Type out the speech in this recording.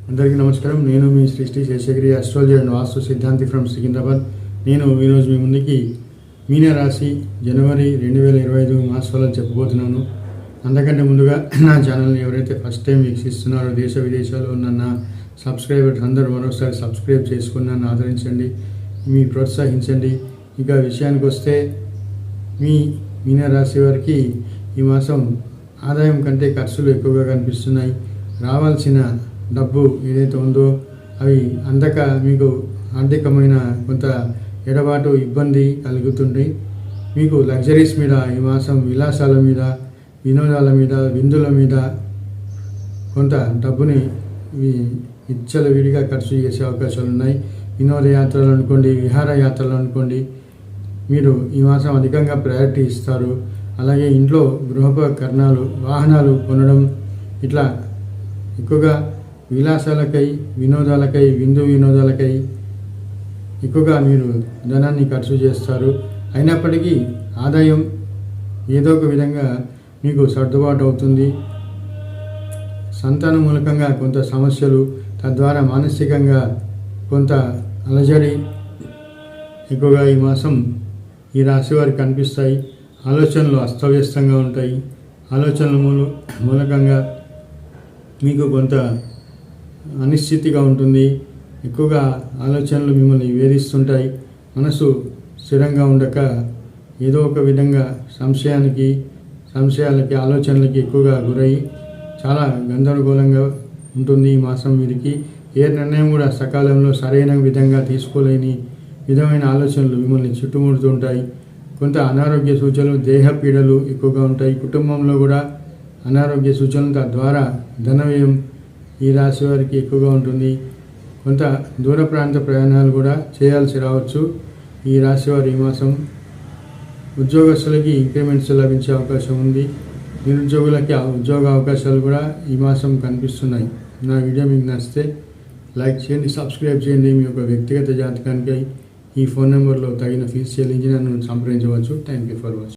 అందరికీ నమస్కారం. నేను మీ శ్రీ శేషగిరి అస్ట్రాలజీ అండ్ వాస్తు సిద్ధాంతి ఫ్రమ్ సికింద్రాబాద్. నేను ఈరోజు మీ ముందుకి మీనరాశి జనవరి 2025 మాస ఫలాలు చెప్పబోతున్నాను. అంతకంటే ముందుగా నా ఛానల్ని ఎవరైతే ఫస్ట్ టైం వీక్షిస్తున్నారో దేశ విదేశాల్లో ఉన్న నా సబ్స్క్రైబర్స్ అందరూ మరోసారి సబ్స్క్రైబ్ చేసుకుని నన్ను ఆదరించండి, మీ ప్రోత్సహించండి. ఇక విషయానికి వస్తే మీనరాశి వారికి ఈ మాసం ఆదాయం కంటే ఖర్చులు ఎక్కువగా కనిపిస్తున్నాయి. రావాల్సిన డబ్బు ఏదైతే ఉందో అవి అందక మీకు ఆర్థికమైన కొంత ఎడబాటు ఇబ్బంది కలుగుతుంది. మీకు లగ్జరీస్ మీద ఈ మాసం విలాసాల మీద, వినోదాల మీద, విందుల మీద కొంత డబ్బుని విడిగా ఖర్చు చేసే అవకాశాలు ఉన్నాయి. వినోదయాత్రలు అనుకోండి, విహారయాత్రలు అనుకోండి, మీరు ఈ మాసం అధికంగా ప్రయారిటీ ఇస్తారు. అలాగే ఇంట్లో గృహోపకరణాలు, వాహనాలు కొనడం, ఇట్లా ఎక్కువగా విలాసాలకై, వినోదాలకై, వినోదాలకై ఎక్కువగా మీరు ధనాన్ని ఖర్చు చేస్తారు. అయినప్పటికీ ఆదాయం ఏదో ఒక విధంగా మీకు సర్దుబాటు అవుతుంది. సంతానం మూలకంగా కొంత సమస్యలు, తద్వారా మానసికంగా కొంత అలజడి ఎక్కువగా ఈ మాసం ఈ రాశి వారికి కనిపిస్తాయి. ఆలోచనలు అస్తవ్యస్తంగా ఉంటాయి. ఆలోచనల మూలకంగా మీకు కొంత అనిశ్చితిగా ఉంటుంది. ఎక్కువగా ఆలోచనలు మిమ్మల్ని వేధిస్తుంటాయి. మనసు స్థిరంగా ఉండక ఏదో ఒక విధంగా సంశయాలకి, ఆలోచనలకి ఎక్కువగా గురై చాలా గందరగోళంగా ఉంటుంది ఈ మాసం వీరికి. ఏ నిర్ణయం కూడా సకాలంలో సరైన విధంగా తీసుకోలేని విధమైన ఆలోచనలు మిమ్మల్ని చుట్టుముడుతుంటాయి. కొంత అనారోగ్య సూచనలు, దేహ పీడలు ఎక్కువగా ఉంటాయి. కుటుంబంలో కూడా అనారోగ్య సూచనలు, తద్వారా ధన వ్యయం ఈ రాశి వారికి ఎక్కువగా ఉంటుంది. కొంత దూర ప్రాంత ప్రయాణాలు కూడా చేయాల్సి రావచ్చు ఈ రాశి వారు ఈ మాసం. ఉద్యోగస్తులకి ఇంక్రిమెంట్స్ లభించే అవకాశం ఉంది. నిరుద్యోగులకి ఉద్యోగ అవకాశాలు కూడా ఈ మాసం కనిపిస్తున్నాయి. నా వీడియో మీకు నచ్చితే లైక్ చేయండి, సబ్స్క్రైబ్ చేయండి. మీ యొక్క వ్యక్తిగత జాతకానికి ఈ ఫోన్ నెంబర్లో తగిన ఫీజు చెల్లించి నన్ను సంప్రదించవచ్చు. Thank you for watching.